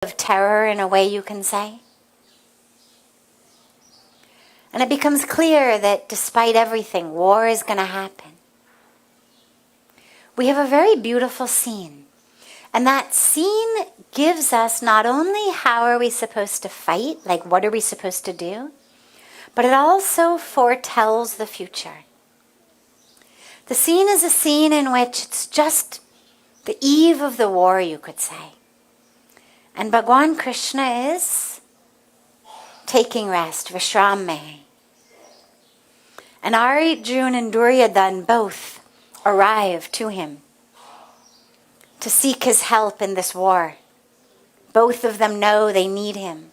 of terror in a way, you can say. And it becomes clear that despite everything, war is going to happen. We have a very beautiful scene. And that scene gives us not only how are we supposed to fight, like what are we supposed to do, but it also foretells the future. The scene is a scene in which it's just the eve of the war, you could say. And Bhagwan Krishna is taking rest, Vishramme. And Arjun and Duryodhan both arrive to him to seek his help in this war. Both of them know they need him.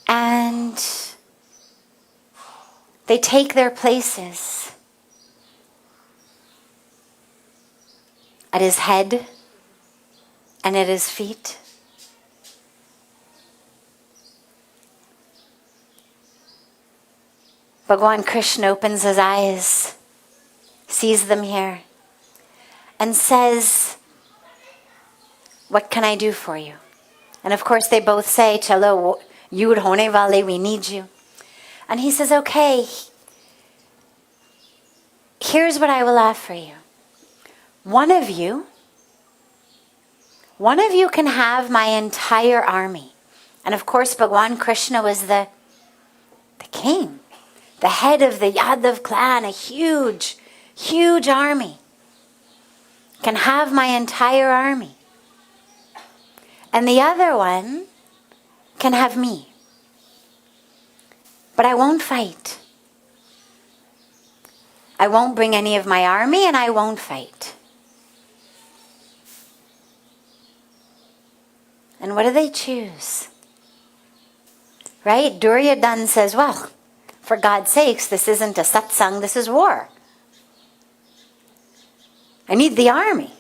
And they take their places at his head and at his feet. Bhagwan Krishna opens his eyes, sees them here, and says, "What can I do for you?" And of course they both say, "Chalo, yud hone wale, we need you." And he says, "Okay, here's what I will offer you. One of you can have my entire army." And of course Bhagwan Krishna was the king, the head of the Yadav clan, a huge, huge army. Can have my entire army. And the other one can have me. But I won't fight. I won't bring any of my army and I won't fight. And what do they choose? Right? Duryodhan says, "Well, for God's sakes, this isn't a satsang, this is war. I need the army.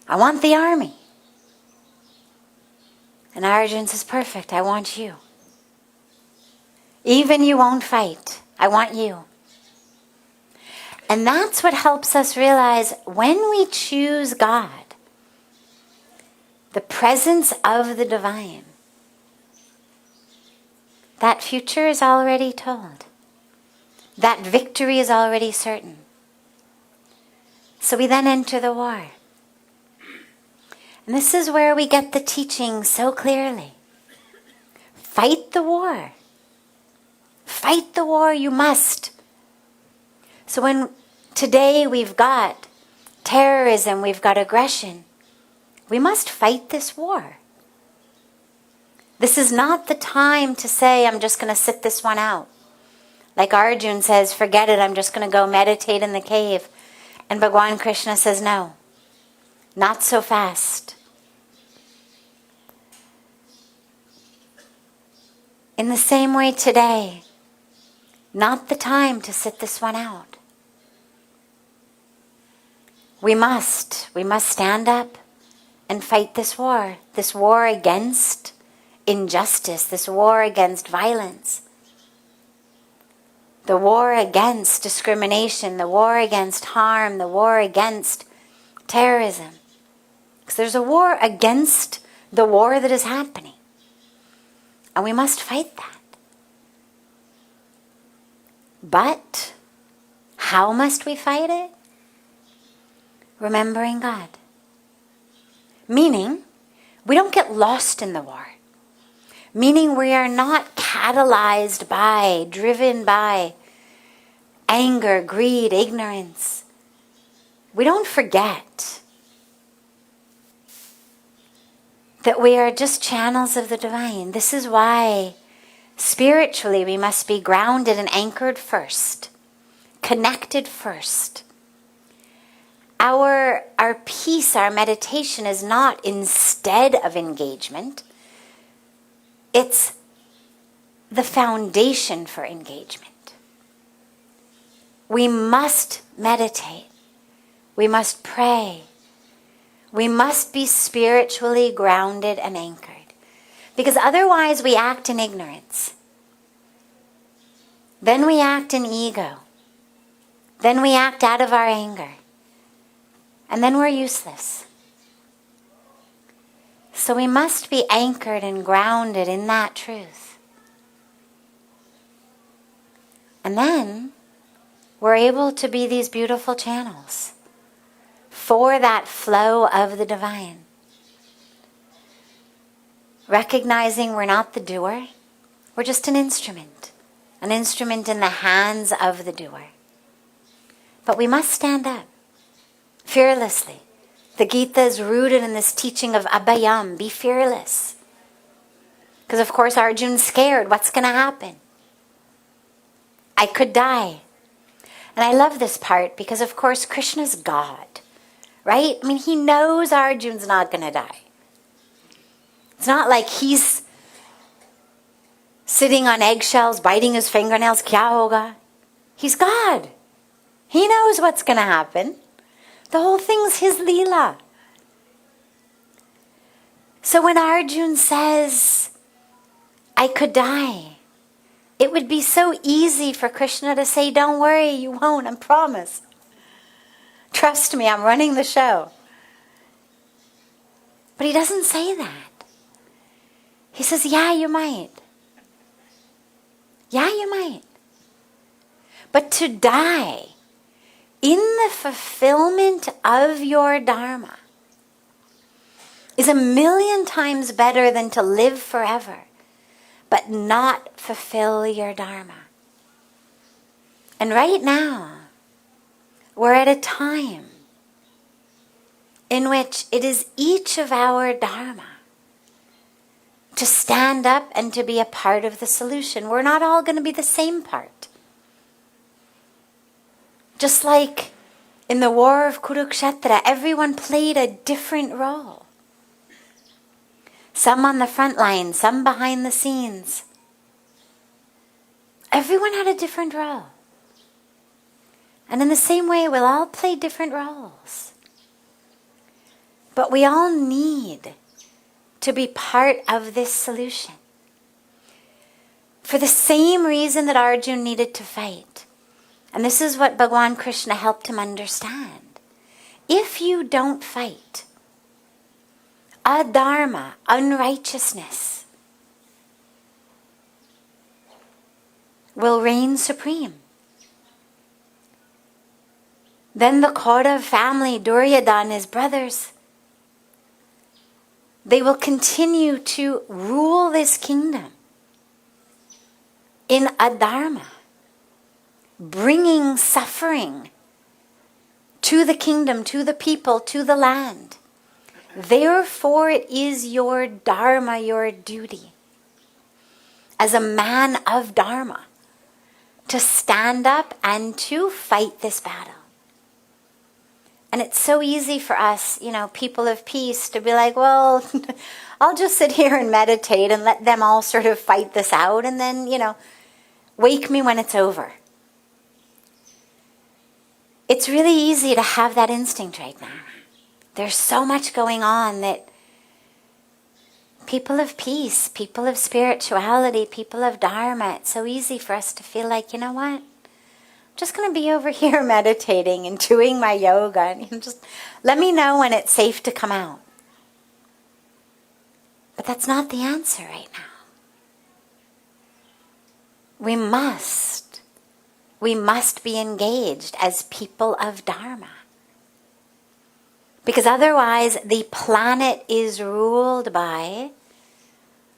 I want the army." And Arjun says, "Perfect, I want you. Even you won't fight, I want you." And that's what helps us realize when we choose God, the presence of the divine, that future is already told. That victory is already certain. So we then enter the war. And this is where we get the teaching so clearly. Fight the war. Fight the war, you must. So when today we've got terrorism, we've got aggression, we must fight this war. This is not the time to say, "I'm just going to sit this one out." Like Arjun says, "Forget it, I'm just going to go meditate in the cave." And Bhagwan Krishna says, "No, not so fast." In the same way today, not the time to sit this one out. We must stand up and fight this war against injustice, this war against violence, the war against discrimination, the war against harm, the war against terrorism. Because there's a war against the war that is happening. And we must fight that. But how must we fight it? Remembering God. Meaning, we don't get lost in the war. Meaning we are not catalyzed by, driven by anger, greed, ignorance. We don't forget that we are just channels of the divine. This is why spiritually we must be grounded and anchored first, connected first. Our peace, our meditation is not instead of engagement. It's the foundation for engagement. We must meditate. We must pray. We must be spiritually grounded and anchored. Because otherwise we act in ignorance. Then we act in ego. Then we act out of our anger. And then we're useless. So we must be anchored and grounded in that truth. And then we're able to be these beautiful channels for that flow of the divine. Recognizing we're not the doer, we're just an instrument in the hands of the doer. But we must stand up fearlessly. The Gita is rooted in this teaching of abhayam, be fearless. Because of course Arjun's scared, what's going to happen? I could die. And I love this part because of course Krishna's God, right? I mean, he knows Arjun's not going to die. It's not like he's sitting on eggshells, biting his fingernails, kya hoga? He's God. He knows what's going to happen. The whole thing's his leela. So when Arjun says, I could die, it would be so easy for Krishna to say, don't worry, you won't, I promise. Trust me, I'm running the show. But he doesn't say that. He says, yeah, you might. Yeah, you might. But to die in the fulfillment of your dharma is 1,000,000 times better than to live forever but not fulfill your dharma. And right now, we're at a time in which it is each of our dharma to stand up and to be a part of the solution. We're not all going to be the same part. Just like in the war of Kurukshetra, everyone played a different role. Some on the front line, some behind the scenes. Everyone had a different role. And in the same way, we'll all play different roles. But we all need to be part of this solution. For the same reason that Arjun needed to fight. And this is what Bhagavan Krishna helped him understand. If you don't fight, adharma, unrighteousness, will reign supreme. Then the Kaurav family, Duryodhana and his brothers, they will continue to rule this kingdom in adharma, bringing suffering to the kingdom, to the people, to the land. Therefore, it is your dharma, your duty, as a man of dharma, to stand up and to fight this battle. And it's so easy for us, people of peace, to be like, well, I'll just sit here and meditate and let them all sort of fight this out and then, wake me when it's over. It's really easy to have that instinct right now. There's so much going on that people of peace, people of spirituality, people of dharma, it's so easy for us to feel like, you know what? I'm just going to be over here meditating and doing my yoga. And just let me know when it's safe to come out. But that's not the answer right now. We must be engaged as people of dharma. Because otherwise the planet is ruled by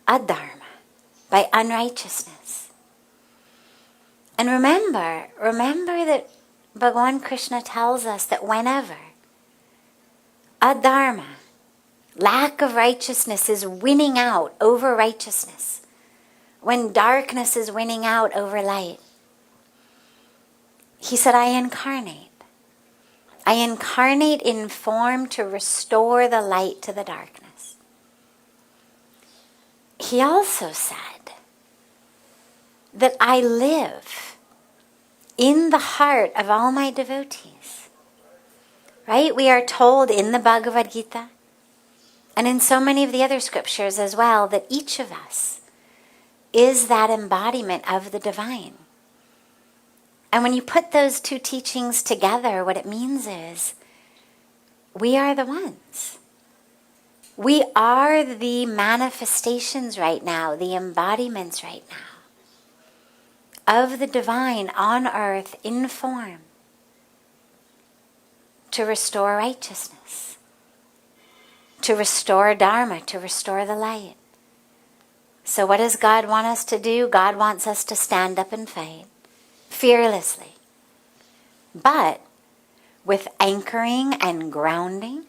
adharma, by unrighteousness. And remember that Bhagavan Krishna tells us that whenever adharma, lack of righteousness, is winning out over righteousness, when darkness is winning out over light, he said, I incarnate. I incarnate in form to restore the light to the darkness. He also said that I live in the heart of all my devotees. Right? We are told in the Bhagavad Gita and in so many of the other scriptures as well that each of us is that embodiment of the divine. And when you put those two teachings together, what it means is we are the ones We are the manifestations right now, the embodiments right now of the divine on earth in form to restore righteousness, to restore Dharma, to restore the light. So what does God want us to do? God wants us to stand up and fight fearlessly, but with anchoring and grounding,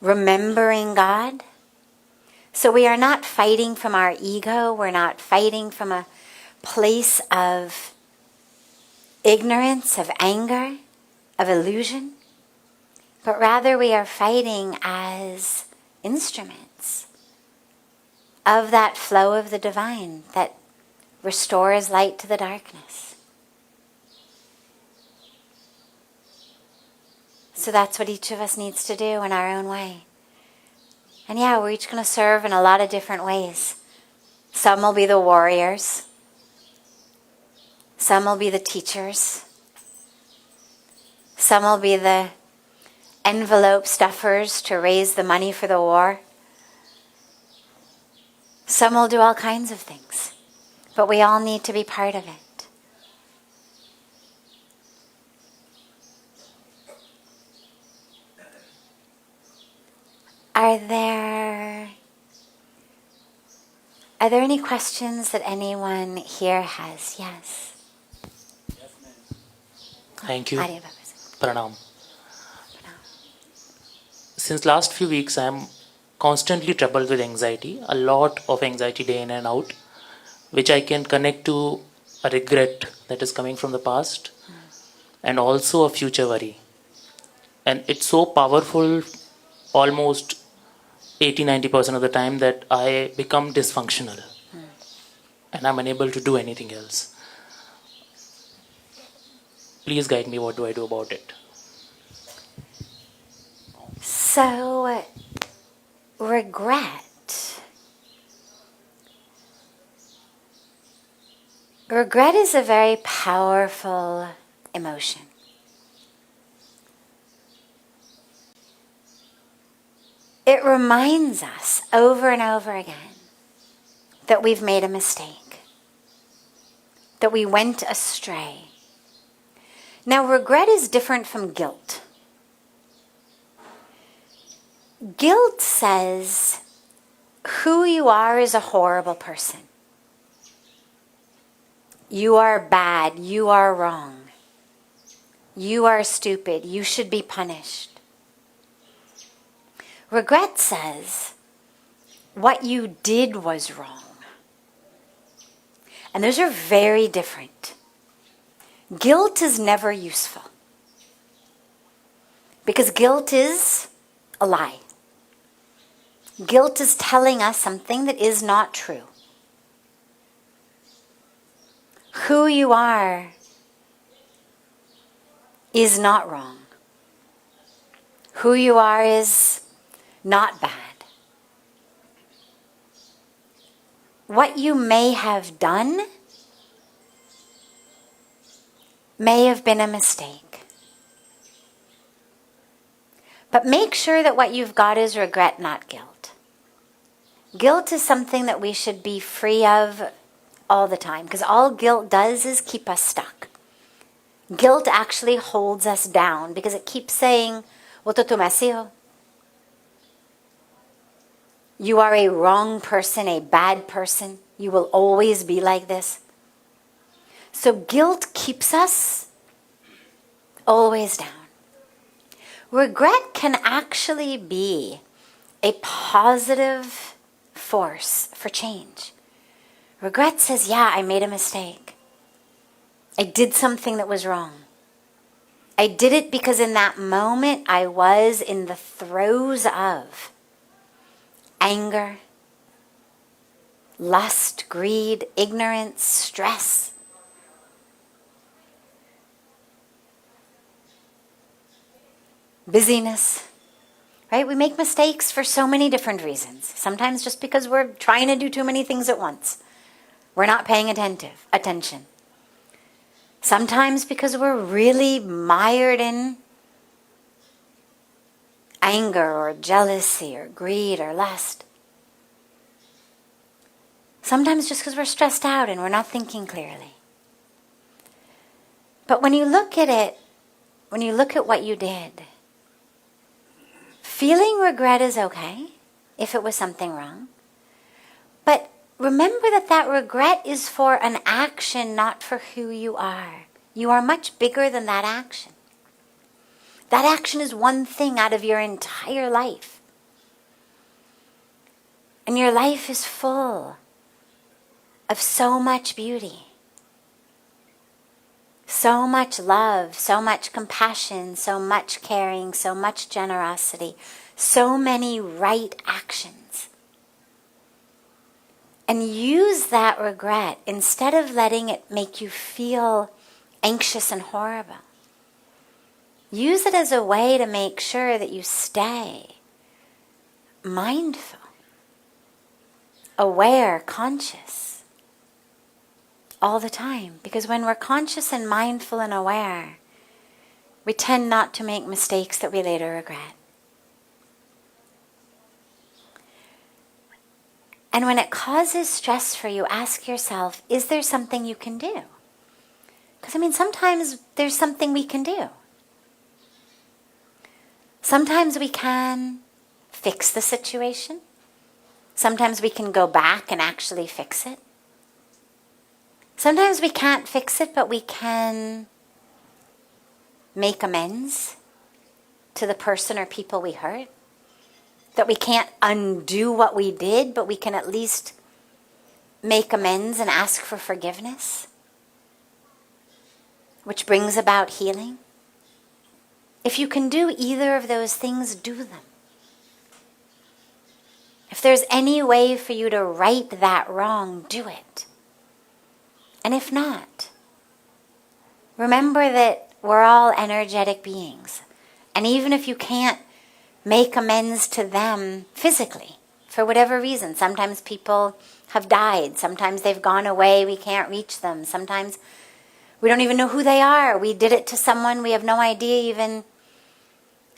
remembering God. So we are not fighting from our ego. We're not fighting from a place of ignorance, of anger, of illusion, but rather we are fighting as instruments of that flow of the divine that restores light to the darkness. So that's what each of us needs to do in our own way. And yeah, we're each going to serve in a lot of different ways. Some will be the warriors. Some will be the teachers. Some will be the envelope stuffers to raise the money for the war. Some will do all kinds of things. But we all need to be part of it. Are there any questions that anyone here has? Yes. Thank you. Pranam. Since last few weeks, I am constantly troubled with anxiety, a lot of anxiety day in and out, which I can connect to a regret that is coming from the past and also a future worry. And it's so powerful almost 80-90% of the time that I become dysfunctional and I'm unable to do anything else. Please guide me, what do I do about it? So, regret. Regret is a very powerful emotion. It reminds us over and over again that we've made a mistake, that we went astray. Now, regret is different from guilt. Guilt says who you are is a horrible person. You are bad. You are wrong. You are stupid. You should be punished. Regret says what you did was wrong. And those are very different. Guilt is never useful because guilt is a lie. Guilt is telling us something that is not true. Who you are is not wrong. Who you are is not bad. What you may have done may have been a mistake. But make sure that what you've got is regret, not guilt. Guilt is something that we should be free of all the time, because all guilt does is keep us stuck. Guilt actually holds us down because it keeps saying, "Wo to tumesi ho." You are a wrong person, a bad person. You will always be like this. So guilt keeps us always down. Regret can actually be a positive force for change. Regret says, yeah, I made a mistake. I did something that was wrong. I did it because in that moment I was in the throes of anger, lust, greed, ignorance, stress. Busyness, right? We make mistakes for so many different reasons. Sometimes just because we're trying to do too many things at once. We're not paying attention. Sometimes because we're really mired in anger or jealousy or greed or lust. Sometimes just because we're stressed out and we're not thinking clearly. But when you look at it, when you look at what you did, feeling regret is okay if it was something wrong. But remember that that regret is for an action, not for who you are. You are much bigger than that action. That action is one thing out of your entire life. And your life is full of so much beauty, so much love, so much compassion, so much caring, so much generosity, so many right actions. And use that regret instead of letting it make you feel anxious and horrible. Use it as a way to make sure that you stay mindful, aware, conscious all the time. Because when we're conscious and mindful and aware, we tend not to make mistakes that we later regret. And when it causes stress for you, ask yourself, is there something you can do? Because sometimes there's something we can do. Sometimes we can fix the situation. Sometimes we can go back and actually fix it. Sometimes we can't fix it, but we can make amends to the person or people we hurt. That we can't undo what we did, but we can at least make amends and ask for forgiveness, which brings about healing. If you can do either of those things, do them. If there's any way for you to right that wrong, do it. And if not, remember that we're all energetic beings. And even if you can't make amends to them physically, for whatever reason, sometimes people have died, sometimes they've gone away, we can't reach them, sometimes we don't even know who they are. We did it to someone, we have no idea even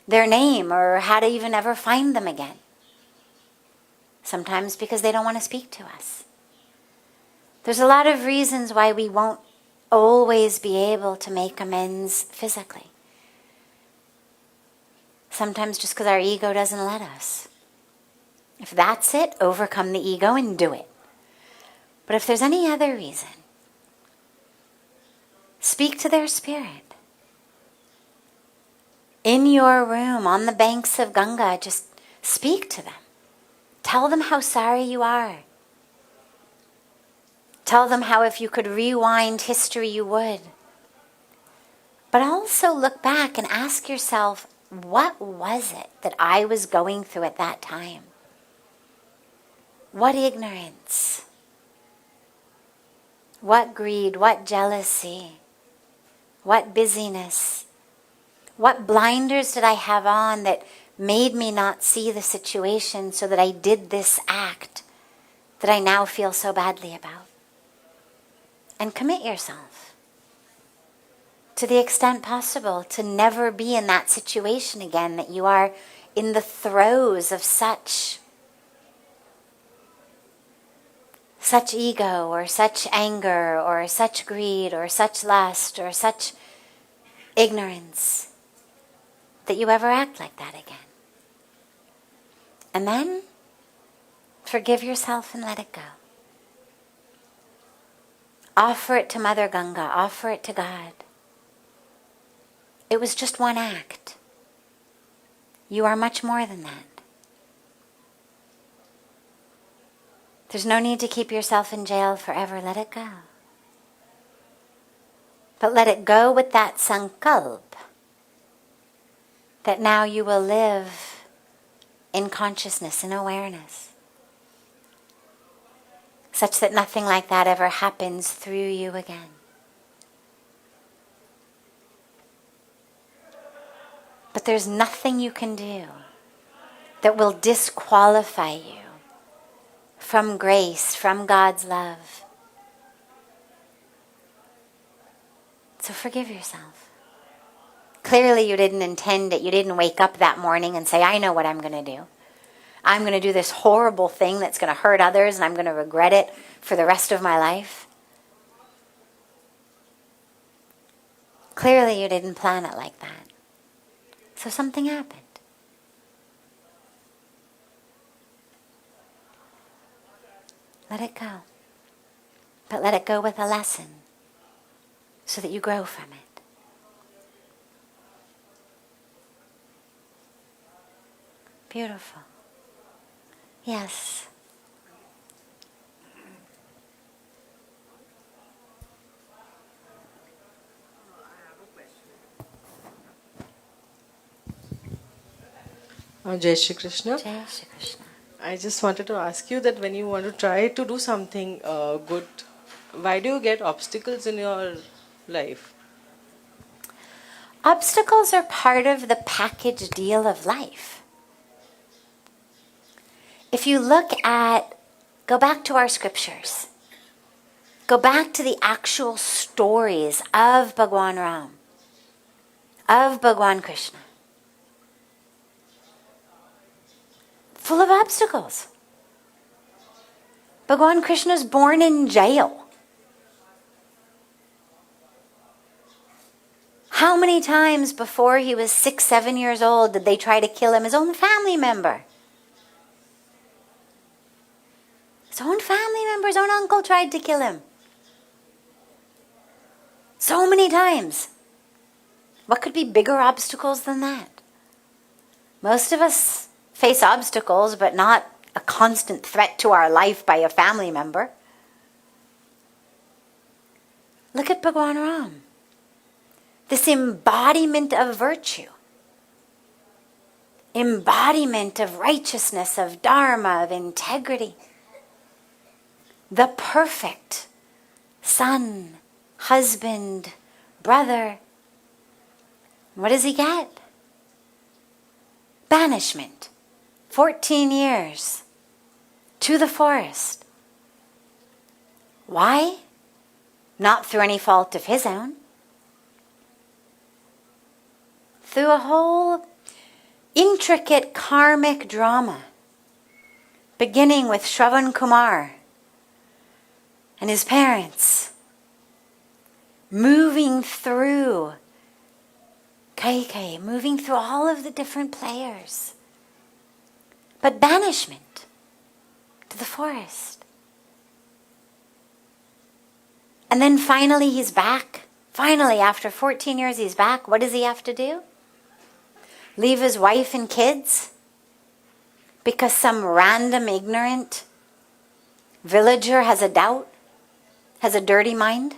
their name or how to even ever find them again. Sometimes because they don't want to speak to us. There's a lot of reasons why we won't always be able to make amends physically. Sometimes just because our ego doesn't let us. If that's it, overcome the ego and do it. But if there's any other reason, speak to their spirit. In your room, on the banks of Ganga, just speak to them. Tell them how sorry you are. Tell them how if you could rewind history, you would. But also look back and ask yourself, what was it that I was going through at that time? What ignorance? What greed? What jealousy? What busyness? What blinders did I have on that made me not see the situation so that I did this act that I now feel so badly about? And commit yourself to the extent possible to never be in that situation again, that you are in the throes of such ego or such anger or such greed or such lust or such ignorance that you ever act like that again. And then forgive yourself and let it go. Offer it to Mother Ganga. Offer it to God. It was just one act. You are much more than that. There's no need to keep yourself in jail forever. Let it go. But let it go with that sankalp that now you will live in consciousness and awareness, such that nothing like that ever happens through you again. But there's nothing you can do that will disqualify you from grace, from God's love. So forgive yourself. Clearly you didn't intend it. You didn't wake up that morning and say, I know what I'm going to do. I'm going to do this horrible thing that's going to hurt others and I'm going to regret it for the rest of my life. Clearly you didn't plan it like that. So something happened. Let it go. But let it go with a lesson so that you grow from it. Beautiful. Yes. Jai Shri Krishna. Jai Shri Krishna. I just wanted to ask you that when you want to try to do something good, why do you get obstacles in your life? Obstacles are part of the package deal of life. If you go back to our scriptures, go back to the actual stories of Bhagwan Ram, of Bhagwan Krishna. Full of obstacles. Bhagwan Krishna is born in jail. How many times before he was 6, 7 years old did they try to kill him? His own family member. His own family member, his own uncle tried to kill him. So many times. What could be bigger obstacles than that? Most of us face obstacles, but not a constant threat to our life by a family member. Look at Bhagwan Ram. This embodiment of virtue. Embodiment of righteousness, of dharma, of integrity. The perfect son, husband, brother. What does he get? Banishment. 14 years to the forest. Why? Not through any fault of his own. Through a whole intricate karmic drama, beginning with Shravan Kumar and his parents, moving through Kaikai, moving through all of the different players. But banishment to the forest. And then finally he's back. Finally, after 14 years he's back. What does he have to do? Leave his wife and kids? Because some random ignorant villager has a doubt? Has a dirty mind?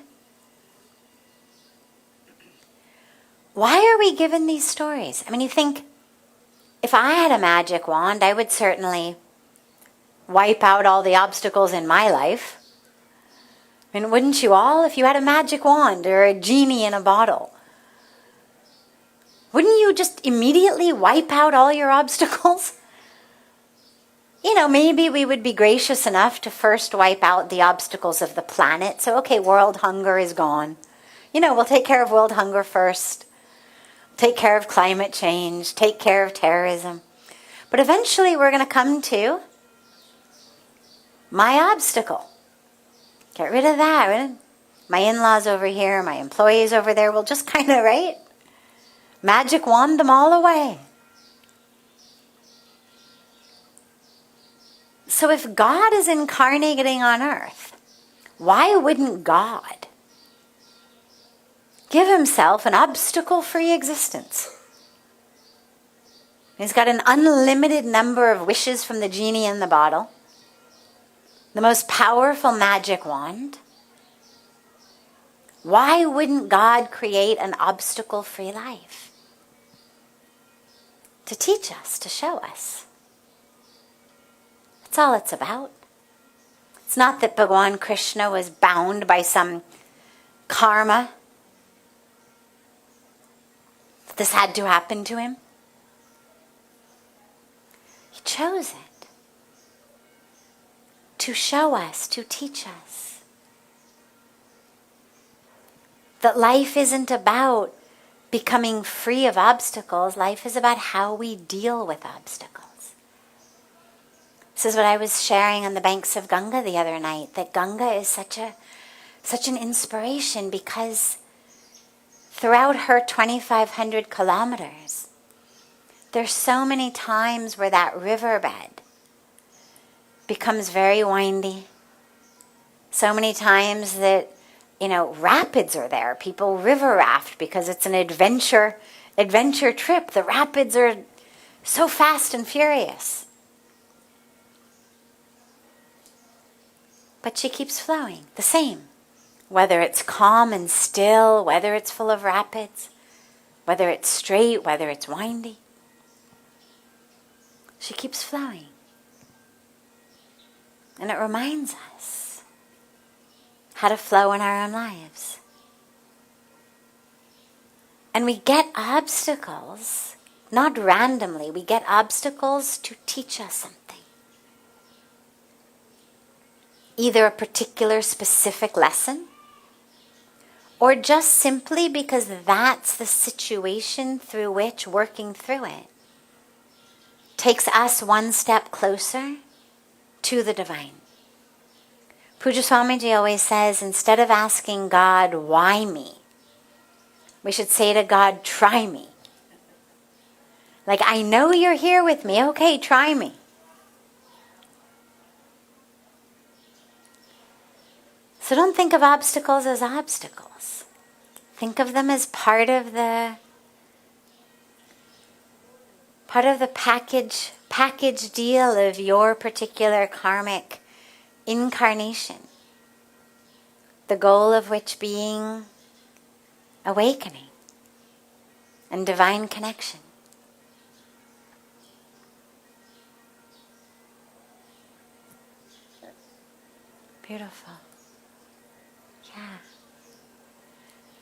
Why are we given these stories? I mean, you think, if I had a magic wand, I would certainly wipe out all the obstacles in my life. I mean, wouldn't you all, if you had a magic wand or a genie in a bottle? Wouldn't you just immediately wipe out all your obstacles? You know, maybe we would be gracious enough to first wipe out the obstacles of the planet. So, okay, world hunger is gone. You know, we'll take care of world hunger first. Take care of climate change, take care of terrorism. But eventually we're going to come to my obstacle. Get rid of that. My in-laws over here, my employees over there, we'll just kind of, right? Magic wand them all away. So if God is incarnating on earth, why wouldn't God give himself an obstacle-free existence? He's got an unlimited number of wishes from the genie in the bottle. The most powerful magic wand. Why wouldn't God create an obstacle-free life? To teach us, to show us. That's all it's about. It's not that Bhagwan Krishna was bound by some karma. This had to happen to him. He chose it to show us, to teach us that life isn't about becoming free of obstacles. Life is about how we deal with obstacles. This is what I was sharing on the banks of Ganga the other night, that Ganga is such an inspiration, because throughout her 2,500 kilometers, there's so many times where that riverbed becomes very windy. So many times that, rapids are there. People river raft because it's an adventure trip. The rapids are so fast and furious. But she keeps flowing, the same. Whether it's calm and still, whether it's full of rapids, whether it's straight, whether it's windy. She keeps flowing. And it reminds us how to flow in our own lives. And we get obstacles, not randomly, we get obstacles to teach us something. Either a particular specific lesson, or just simply because that's the situation through which working through it takes us one step closer to the divine. Pujya Swamiji always says, instead of asking God, why me? We should say to God, try me. Like, I know you're here with me. Okay, try me. So don't think of obstacles as obstacles. Think of them as part of the package deal of your particular karmic incarnation. The goal of which being awakening and divine connection. Beautiful. Yeah.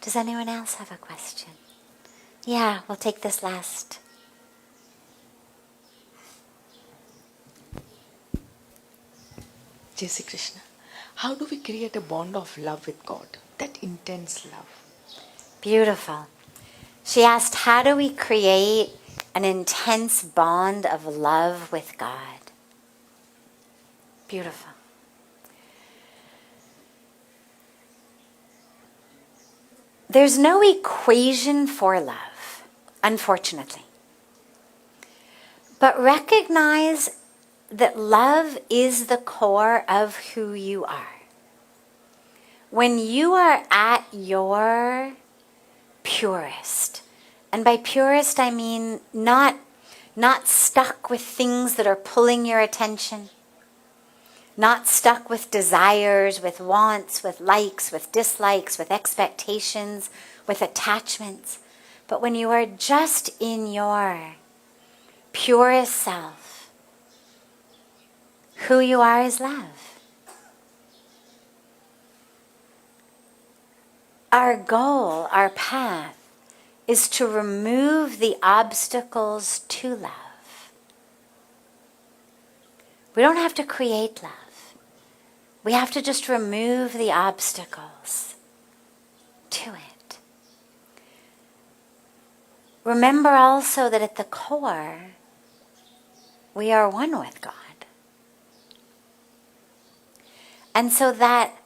Does anyone else have a question? Yeah, we'll take this last. Jai Shri Krishna. How do we create a bond of love with God? That intense love. Beautiful. She asked, how do we create an intense bond of love with God? Beautiful. There's no equation for love, unfortunately. But recognize that love is the core of who you are. When you are at your purest, and by purest I mean not stuck with things that are pulling your attention, not stuck with desires, with wants, with likes, with dislikes, with expectations, with attachments, but when you are just in your purest self, who you are is love. Our goal, our path, is to remove the obstacles to love. We don't have to create love. We have to just remove the obstacles to it. Remember also that at the core, we are one with God. And so that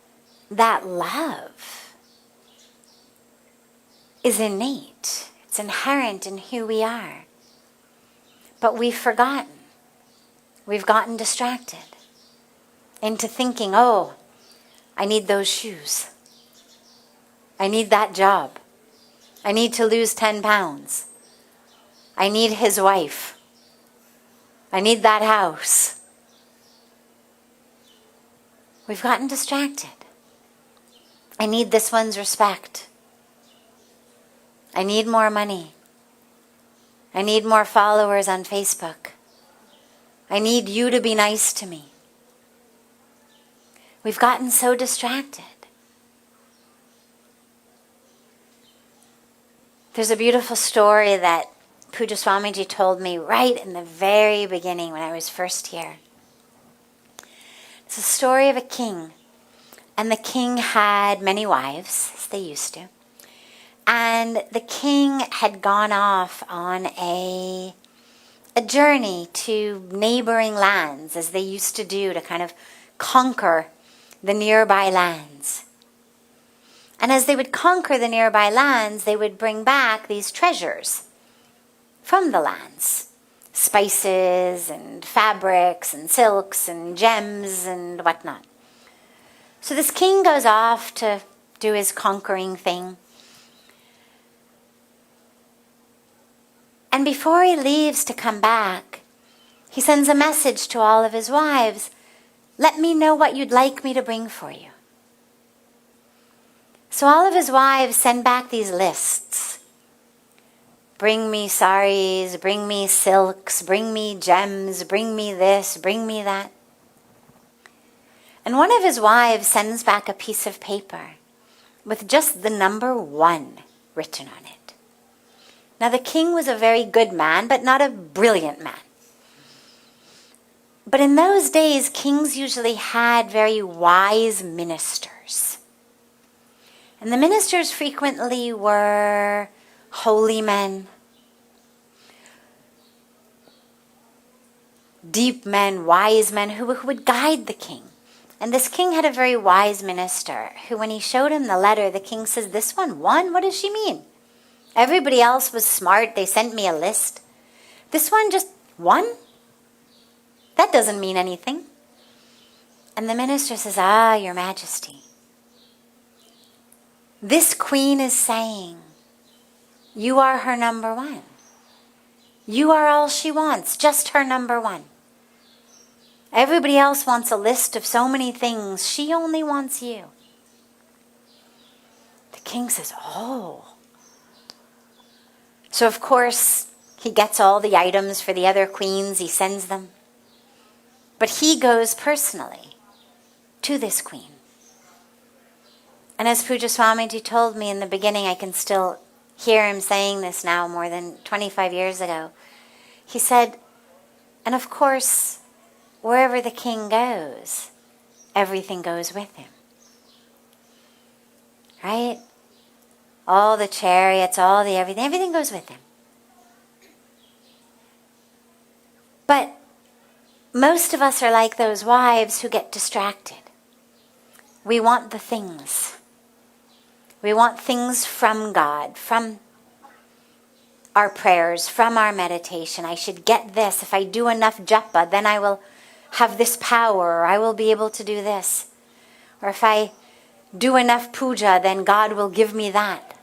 love is innate. It's inherent in who we are. But we've forgotten. We've gotten distracted into thinking, oh, I need those shoes. I need that job. I need to lose 10 pounds. I need his wife. I need that house. We've gotten distracted. I need this one's respect. I need more money. I need more followers on Facebook. I need you to be nice to me. We've gotten so distracted. There's a beautiful story that Pujya Swamiji told me right in the very beginning when I was first here. It's a story of a king. And the king had many wives, as they used to. And the king had gone off on a journey to neighboring lands, as they used to do, to kind of conquer the nearby lands. And as they would conquer the nearby lands, they would bring back these treasures from the lands. Spices and fabrics and silks and gems and whatnot. So this king goes off to do his conquering thing. And before he leaves to come back, he sends a message to all of his wives. Let me know what you'd like me to bring for you. So all of his wives send back these lists. Bring me saris, bring me silks, bring me gems, bring me this, bring me that. And one of his wives sends back a piece of paper with just the number 1 written on it. Now the king was a very good man, but not a brilliant man. But in those days, kings usually had very wise ministers. And the ministers frequently were holy men, deep men, wise men who would guide the king. And this king had a very wise minister who, when he showed him the letter, the king says, this one? What does she mean? Everybody else was smart. They sent me a list. This one, just 1? That doesn't mean anything. And the minister says, Your Majesty, this queen is saying, you are her number 1. You are all she wants, just her number 1. Everybody else wants a list of so many things. She only wants you. The king says, oh. So of course, he gets all the items for the other queens. He sends them. But he goes personally to this queen. And as Pujya Swamiji told me in the beginning, I can still hear him saying this now more than 25 years ago. He said, and of course, wherever the king goes, everything goes with him. Right? All the chariots, all the everything goes with him. But most of us are like those wives who get distracted. We want the things. We want things from God, from our prayers, from our meditation. I should get this. If I do enough japa, then I will have this power, or I will be able to do this. Or if I do enough puja, then God will give me that.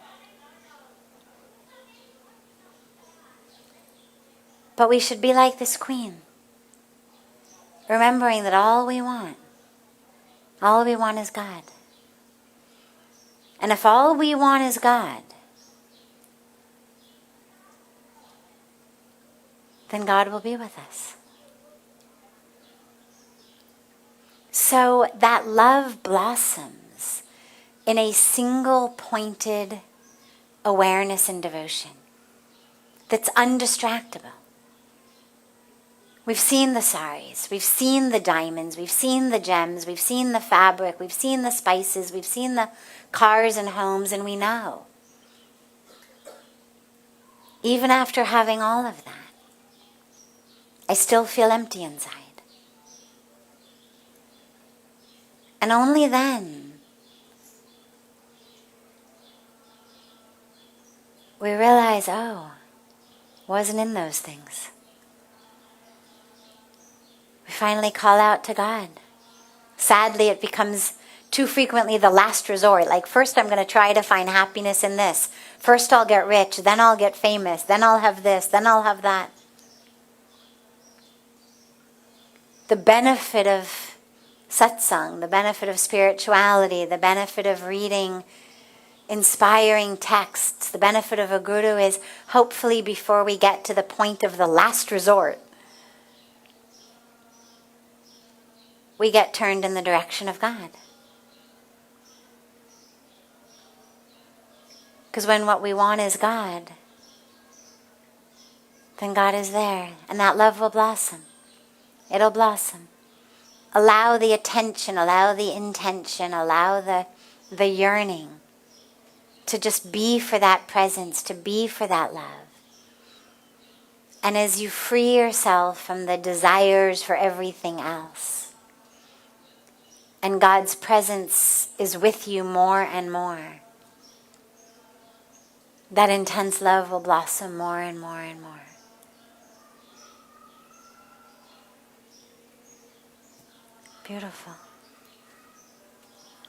But we should be like this queen, remembering that all we want is God. And if all we want is God, then God will be with us. So that love blossoms in a single pointed awareness and devotion that's undistractable. We've seen the saris, we've seen the diamonds, we've seen the gems, we've seen the fabric, we've seen the spices, we've seen the cars and homes, and we know. Even after having all of that, I still feel empty inside. And only then we realize, wasn't in those things. We finally call out to God. Sadly, it becomes too frequently the last resort. Like, first I'm going to try to find happiness in this. First I'll get rich, then I'll get famous, then I'll have this, then I'll have that. The benefit of satsang, the benefit of spirituality, the benefit of reading inspiring texts, the benefit of a guru is hopefully before we get to the point of the last resort, we get turned in the direction of God. Because when what we want is God, then God is there, and that love will blossom. It'll blossom. Allow the attention, allow the intention, allow the yearning to just be for that presence, to be for that love. And as you free yourself from the desires for everything else, and God's presence is with you more and more, that intense love will blossom more and more and more. Beautiful.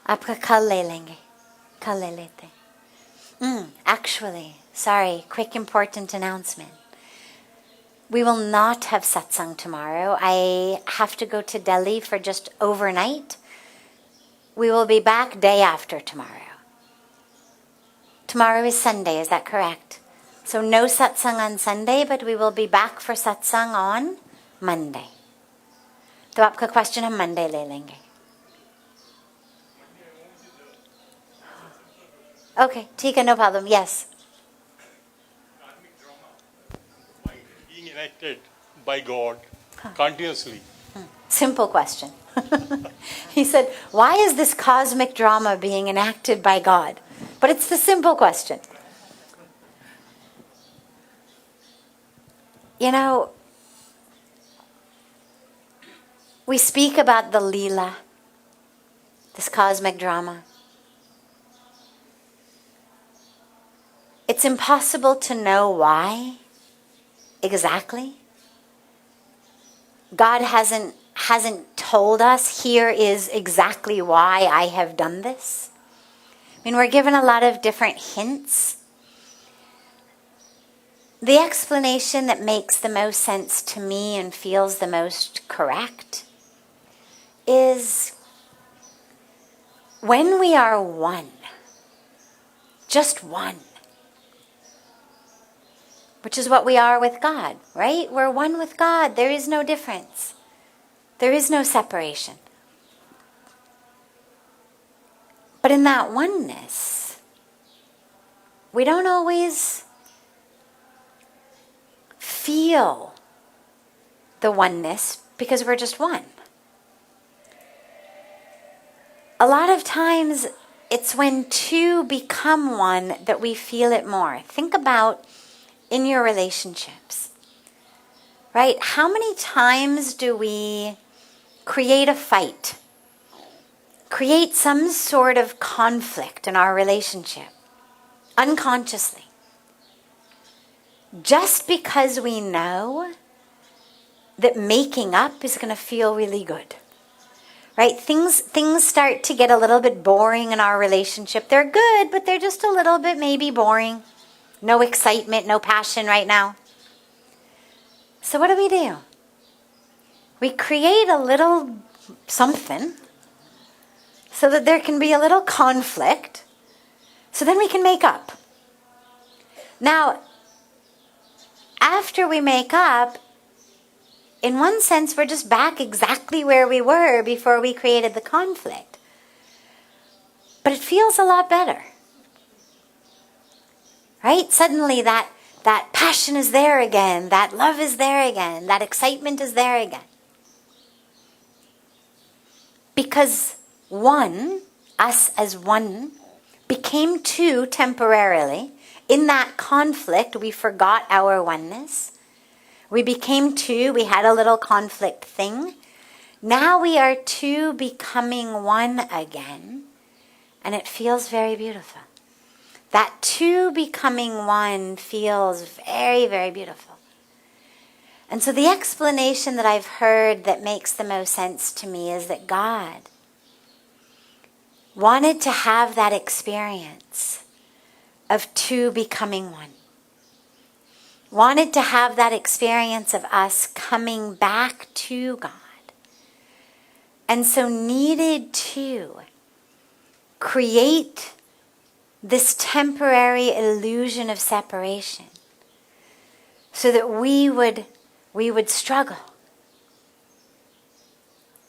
Aapka kal le lenge. Kal le lete. Actually, sorry, quick important announcement. We will not have satsang tomorrow. I have to go to Delhi for just overnight. We will be back day after tomorrow. Tomorrow is Sunday, is that correct? So no satsang on Sunday, but we will be back for satsang on Monday. तो आपका question हम Monday ले लेंगे. Okay, ठीक है, no problem. Yes. Being enacted by God continuously. Simple question. He said, why is this cosmic drama being enacted by God? But it's the simple question. You know, we speak about the Leela, this cosmic drama. It's impossible to know why exactly. God hasn't told us, here is exactly why I have done this. I mean, we're given a lot of different hints. The explanation that makes the most sense to me and feels the most correct is when we are one, just one, which is what we are with God, right? We're one with God. There is no difference. There is no separation. But in that oneness, we don't always feel the oneness because we're just one. A lot of times it's when two become one that we feel it more. Think about in your relationships, right? How many times do we create a fight, create some sort of conflict in our relationship, unconsciously, just because we know that making up is going to feel really good? Right? Things start to get a little bit boring in our relationship. They're good, but they're just a little bit maybe boring. No excitement, no passion right now. So what do? We create a little something so that there can be a little conflict, so then we can make up. Now, after we make up, in one sense, we're just back exactly where we were before we created the conflict. But it feels a lot better. Right? Suddenly that passion is there again, that love is there again, that excitement is there again. Because one, us as one, became two temporarily. In that conflict, we forgot our oneness. We became two, we had a little conflict thing. Now we are two becoming one again, and it feels very beautiful. That two becoming one feels very, very beautiful. And so the explanation that I've heard that makes the most sense to me is that God wanted to have that experience of two becoming one. Wanted to have that experience of us coming back to God. And so needed to create this temporary illusion of separation so that we would struggle.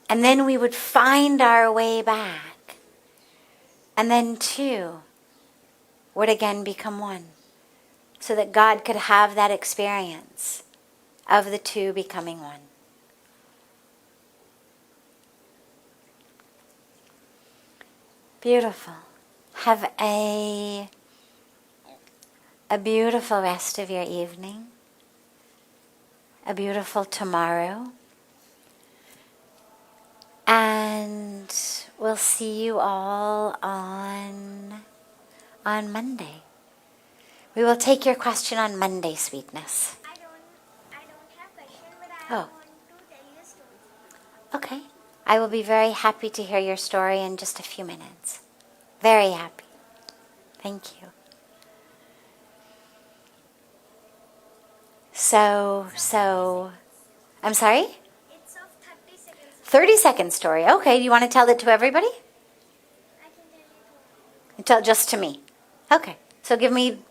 And then we would find our way back. And then two would again become one. So that God could have that experience of the two becoming one. Beautiful. Have a a beautiful rest of your evening, a beautiful tomorrow, and we'll see you all on Monday. We will take your question on Monday, sweetness. I don't have question, but I Oh. want to tell you a story. Okay. I will be very happy to hear your story in just a few minutes. Very happy. Thank you. So, I'm sorry? It's of 30 seconds. 30-second story. Okay, do you want to tell it to everybody? I can tell you. Tell just to me. Okay, so give me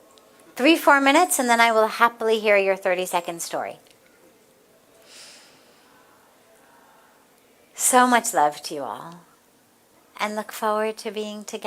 3-4 minutes and then I will happily hear your 30-second story. So much love to you all and look forward to being together.